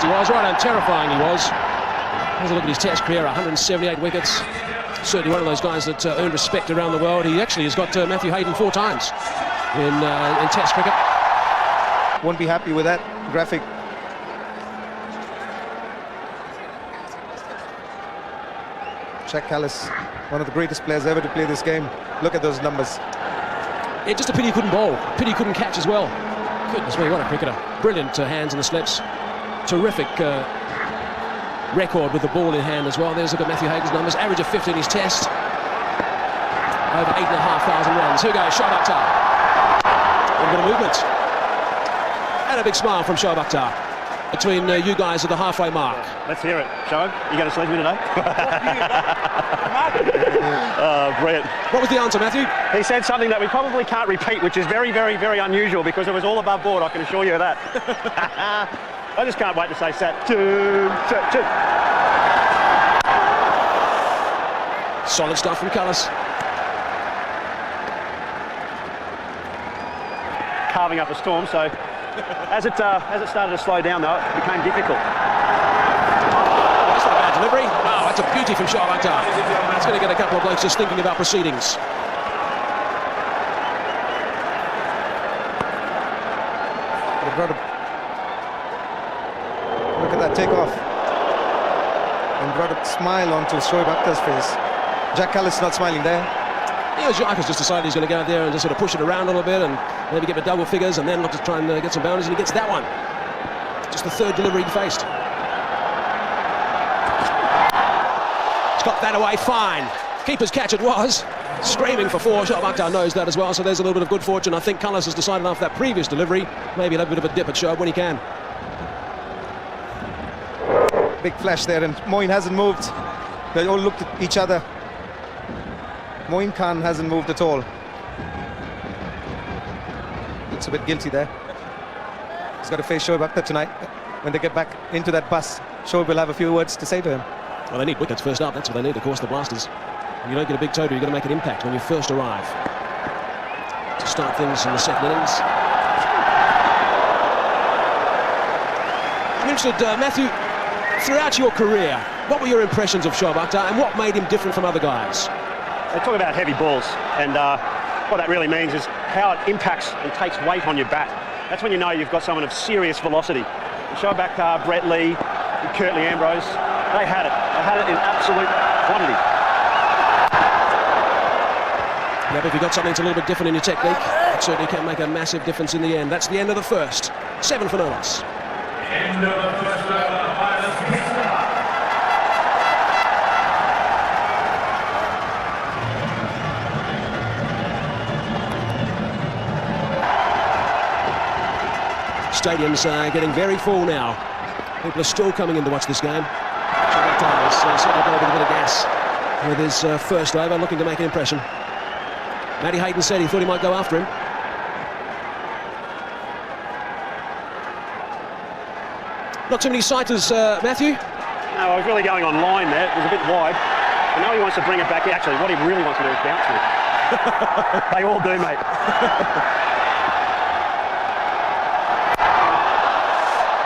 he was, right on terrifying he was. Here's a look at his Test career, 178 wickets. Certainly one of those guys that earned respect around the world. He actually has got Matthew Hayden 4 times in Test cricket. Won't be happy with that graphic. Jack Callis, one of the greatest players ever to play this game. Look at those numbers. Yeah, just a pity he couldn't bowl. Pity he couldn't catch as well. Goodness me, what a cricketer. Brilliant hands in the slips. Terrific record with the ball in hand as well. There's a look at Matthew Hayden's numbers. Average of 50 in his Test. Over 8,500 runs. Here we go, Shoaib Akther. A bit of movement. And a big smile from Shoaib Akther. Between you guys at the halfway mark. Let's hear it. Shoaib, you going to sleep with me today? Brilliant. What was the answer, Matthew? He said something that we probably can't repeat, which is very, very, very unusual because it was all above board, I can assure you of that. I just can't wait to say sat. Solid stuff from Callis. Carving up a storm, so as it started to slow down, though, it became difficult. Oh, that's not a bad delivery. Oh, that's a beauty from Shoaib Akther. It's going to get a couple of blokes just thinking about proceedings. Look at that takeoff. And brought a smile onto Shoaib Akhter's face. Jack Callis not smiling there. Yeah, Jack has just decided he's going to go out there and just sort of push it around a little bit and maybe get the double figures and then look to try and get some boundaries, and he gets that one. Just the third delivery he faced. He's got that away fine. Keeper's catch it was. Screaming for 4. Shoaib Akther knows that as well, so there's a little bit of good fortune. I think Callis has decided after that previous delivery, maybe a bit of a dip at Shoaib when he can. Big flash there, and Moeen hasn't moved. They all looked at each other. Moeen Khan hasn't moved at all. Looks a bit guilty there. He's got to face Shoaib Akhter tonight. When they get back into that bus, Shoaib will have a few words to say to him. Well, they need wickets first up. That's what they need, of course, the Blasters. When you don't get a big total, you've got to make an impact when you first arrive. To start things in the second innings. I'm interested, Matthew, throughout your career, what were your impressions of Shoaib Akhter and what made him different from other guys? They talk about heavy balls, and what that really means is how it impacts and takes weight on your bat. That's when you know you've got someone of serious velocity. Shoaib Akhter, Brett Lee, Curtly Ambrose, they had it. They had it in absolute quantity. Yeah, but if you've got something that's a little bit different in your technique, it certainly can make a massive difference in the end. That's the end of the first. 7 for no loss. End of the first over. Stadium's getting very full now. People are still coming in to watch this game. Shoaib Akhter is certainly got a bit of gas with his first over, looking to make an impression. Matty Hayden said he thought he might go after him. Not too many sighters, Matthew. No, I was really going on line there. It was a bit wide. I know he wants to bring it back. Actually, what he really wants to do is bounce it. They all do, mate.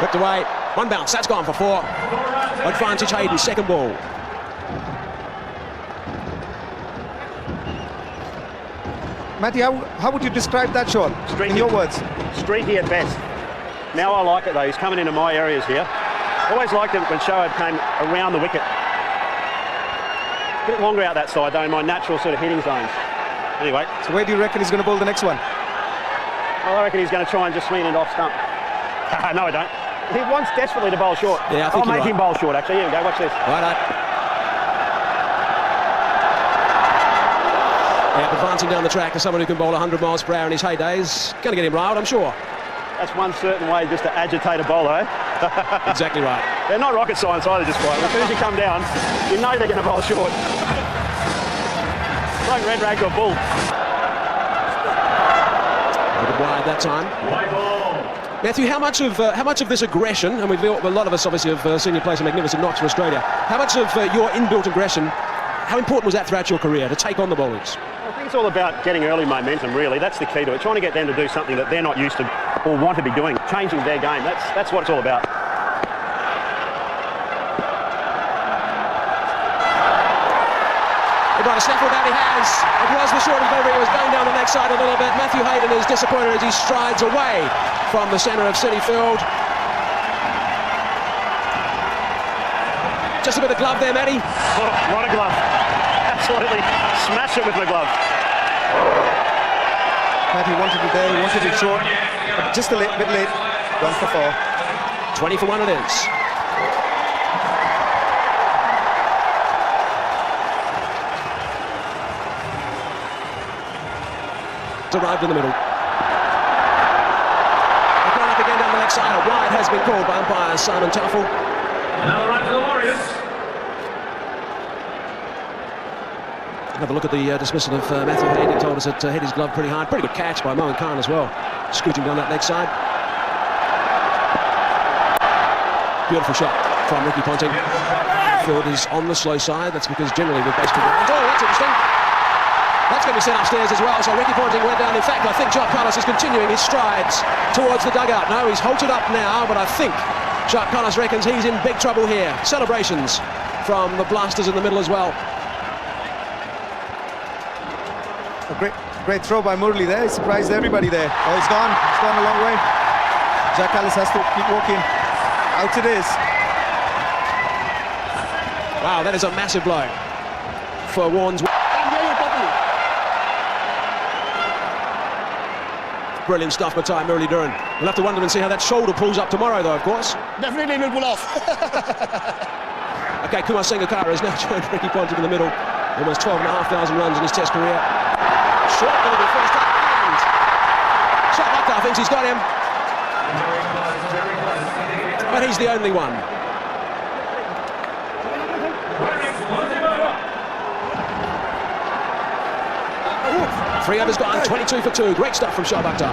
Whipped away. One bounce. That's gone for 4. Advantage Hayden. Second ball. Matty, how would you describe that shot in your words? Streaky at best. Now I like it though. He's coming into my areas here. Always liked it when Shoaib came around the wicket. A bit longer out that side though, in my natural sort of hitting zones. Anyway. So where do you reckon he's going to bowl the next one? Well, I reckon he's going to try and just swing it off stump. No, I don't. He wants desperately to bowl short. Yeah, I think I'll make him bowl short, actually. Here we go, watch this. Right. Yeah, advancing down the track as someone who can bowl 100 miles per hour in his heydays. Going to get him riled, I'm sure. That's one certain way just to agitate a bowler, eh? Exactly right. They're not rocket science either, just quite. As soon as you come down, you know they're going to bowl short. Like red rag to a bull. A bit wide that time. Matthew, how much of this aggression, and a lot of us obviously have seen you play some magnificent knocks for Australia, how much of your inbuilt aggression, how important was that throughout your career to take on the bowlers? I think it's all about getting early momentum, really. That's the key to it. Trying to get them to do something that they're not used to or want to be doing. Changing their game. That's what it's all about. got a snaffle about he has. It was the short delivery. It was going down the neck side a little bit. Matthew Hayden is disappointed as he strides away from the centre of City Field. Just a bit of glove there, Matty. What a glove. Absolutely smash it with the glove. Matty wanted it there, he wanted it short. But just a bit late. 1 for 4. 20 for 1 it is. Arrived in the middle. They're going up again down the leg side. A wide has been called by umpire Simon Taffel. Another run to the Warriors. Have a look at the dismissal of Matthew Hayden. He told us it hit his glove pretty hard. Pretty good catch by Moen Khan as well. Scooting down that leg side. Beautiful shot from Ricky Ponting. Field is on the slow side. That's because generally with baseball. Oh, that's interesting. That's going to be sent upstairs as well. So Ricky Ponting went down. In fact, I think Jacques Collis is continuing his strides towards the dugout. No, he's halted up now, but I think Jacques Collis reckons he's in big trouble here. Celebrations from the Blasters in the middle as well. A great throw by Murli there. He surprised everybody there. Oh, he's gone. He's gone a long way. Jacques Collis has to keep walking. Out it is. Wow, that is a massive blow for Warren's. Brilliant stuff by Murli Duran. We'll have to wonder and see how that shoulder pulls up tomorrow, though, of course. Definitely will pull off. Okay, Kumar Sangakkara has now joined Ricky Ponting in the middle. Almost 12,500 runs in his Test career. Short delivery first time. And Shot Akther thinks he's got him. But he's the only one. Three overs gone, 22 for 2. Great stuff from shoaib Akther.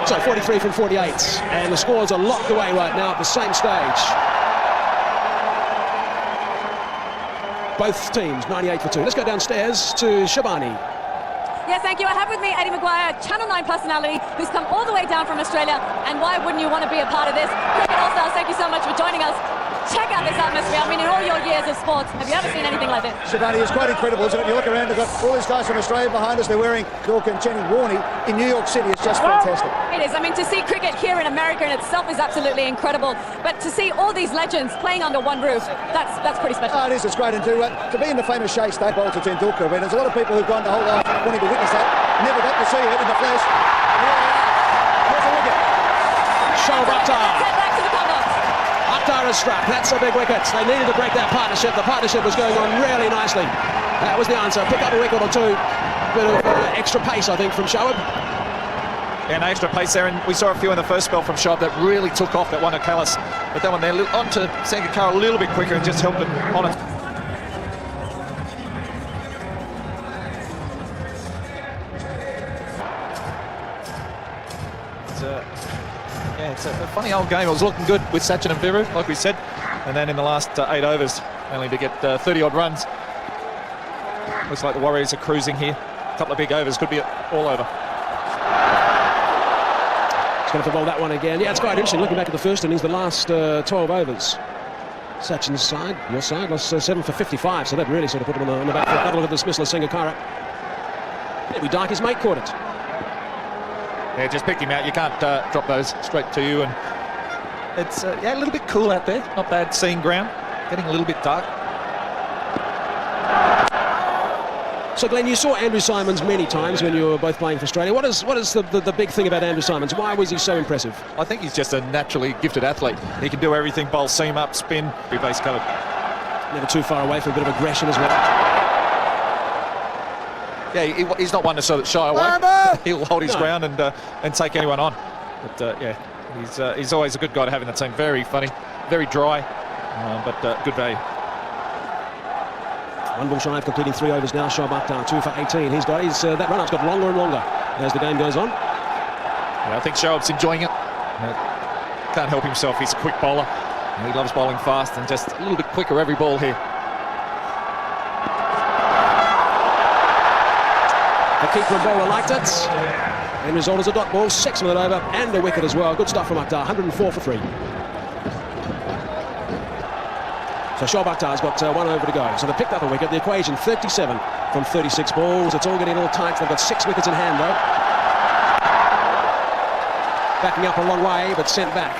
So 43 from 48. And the scores are locked away right now at the same stage. Both teams, 98 for 2. Let's go downstairs to Shabani. Yes, thank you. I have with me Eddie Maguire, Channel 9 personality, who's come all the way down from Australia. And why wouldn't you want to be a part of this? Cricket All-Stars, thank you so much for joining us. Check out this atmosphere. I mean, in all your years of sports, have you ever seen anything like this? Shabani, it's quite incredible, isn't it? You look around, they've got all these guys from Australia behind us. They're wearing Dorka and Chenny Warney in New York City. It's just fantastic. It is. I mean, to see cricket here in America in itself is absolutely incredible. But to see all these legends playing under one roof, that's pretty special. Oh, it is. It's great. And to be in the famous Shea State Bowl to Tendulkar, I mean, there's a lot of people who've gone the whole life wanting to witness that. Never got to see it in the flesh. Here's a wicket. shoaib Akther. Head back to the cover. Akther is struck. That's a big wicket. They needed to break that partnership. The partnership was going on really nicely. That was the answer. Pick up a wicket or two. Bit of extra pace, I think, from shoaib. Yeah, no extra pace there, and we saw a few in the first spell from shoaib that really took off. That one at Collis, but that one there onto Sangakkara a little bit quicker and just helped him on it. It's a funny old game. It was looking good with Sachin and Viru, like we said, and then in the last 8 overs, only to get 30-odd runs. Looks like the Warriors are cruising here. A couple of big overs, could be all over. He's going to bowl that one again. Yeah, it's quite interesting. Looking back at the first innings, the last 12 overs. Sachin's side, your side, lost 7 for 55, so that really sort of put him on the back foot. Have a look at the dismissal of Sangakkara. Maybe Dyke, his mate, caught it. Yeah, just picked him out. You can't drop those straight to you, and it's yeah, a little bit cool out there. Not bad seeing ground. Getting a little bit dark. So, Glenn, you saw Andrew Symonds many times when you were both playing for Australia. What is the big thing about Andrew Symonds? Why was he so impressive? I think he's just a naturally gifted athlete. He can do everything: bowl seam up, spin, base covered. Never too far away from a bit of aggression as well. Yeah, he's not one to sort of shy away. He'll hold his ground and take anyone on. But yeah, he's always a good guy to have in the team. Very funny, very dry, but good value. One ball shy of completing 3 overs now. shoaib Akther 2 for 18. He's got his that run-up's got longer and longer as the game goes on. Yeah, I think Shoaib's enjoying it. Can't help himself. He's a quick bowler. And he loves bowling fast and just a little bit quicker every ball here. The keeper and bowler liked it. End result is a dot ball, 6-minute over, and a wicket as well. Good stuff from Akther, 104 for 3. So shoaib Akhtar's got 1 over to go. So they picked up a wicket. The equation 37 from 36 balls. It's all getting a little tight. They've got 6 wickets in hand though. Backing up a long way, but sent back.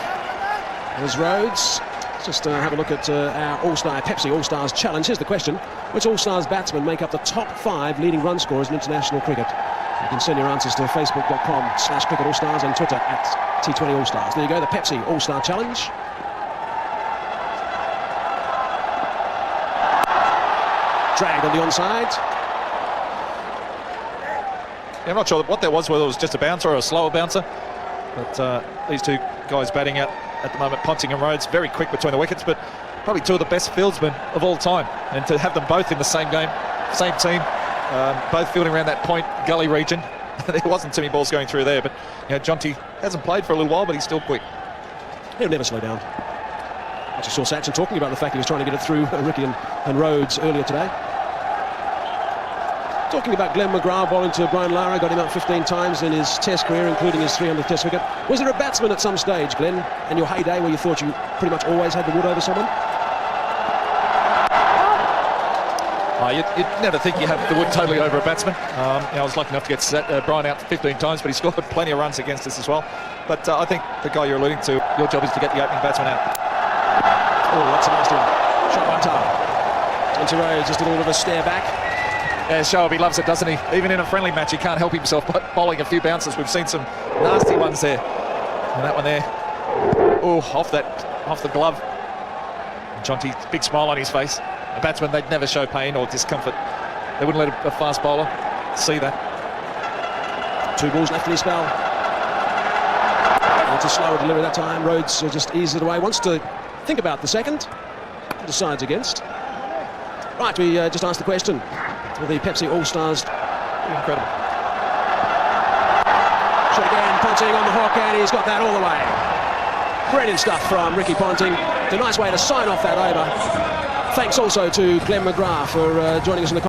There's Rhodes. Let's just have a look at our All-Star Pepsi All-Stars Challenge. Here's the question: which All-Stars batsmen make up the top 5 leading run scorers in international cricket? You can send your answers to facebook.com/cricket All-Stars and Twitter at T20 All-Stars. There you go, the Pepsi All-Star Challenge. Dragged on the onside. Yeah, I'm not sure what that was, whether it was just a bouncer or a slower bouncer. But these two guys batting out at the moment, Ponting and Rhodes, very quick between the wickets, but probably 2 of the best fieldsmen of all time. And to have them both in the same game, same team, both fielding around that point gully region, there wasn't too many balls going through there. But you know, Jonty hasn't played for a little while, but he's still quick. He'll never slow down. I just saw Sachin talking about the fact he was trying to get it through Ricky and Rhodes earlier today. Talking about Glenn McGrath bowling to Brian Lara, got him out 15 times in his test career, including his 300th test wicket. Was there a batsman at some stage, Glenn, in your heyday where you thought you pretty much always had the wood over someone? You'd never think you have the wood totally over a batsman. I was lucky enough to get Brian out 15 times, but he scored plenty of runs against us as well. But I think the guy you're alluding to, your job is to get the opening batsman out. Oh, that's a nasty one. Shot by Akhtar. Into Rhodes, just a little bit of a stare back. Yeah, shoaib, he loves it, doesn't he? Even in a friendly match, he can't help himself but bowling a few bounces. We've seen some nasty ones there. And that one there, oh, off the glove. And Jonty, big smile on his face. A batsman, they'd never show pain or discomfort. They wouldn't let a fast bowler see that. 2 balls left in his spell. It's a slower delivery that time. Rhodes just eased it away. Wants to think about the second. Decides against. Right, we just asked the question. With the Pepsi All-Stars. Incredible. Shot again, Ponting on the hook, and he's got that all the way. Brilliant stuff from Ricky Ponting. It's a nice way to sign off that over. Thanks also to Glenn McGrath for joining us in the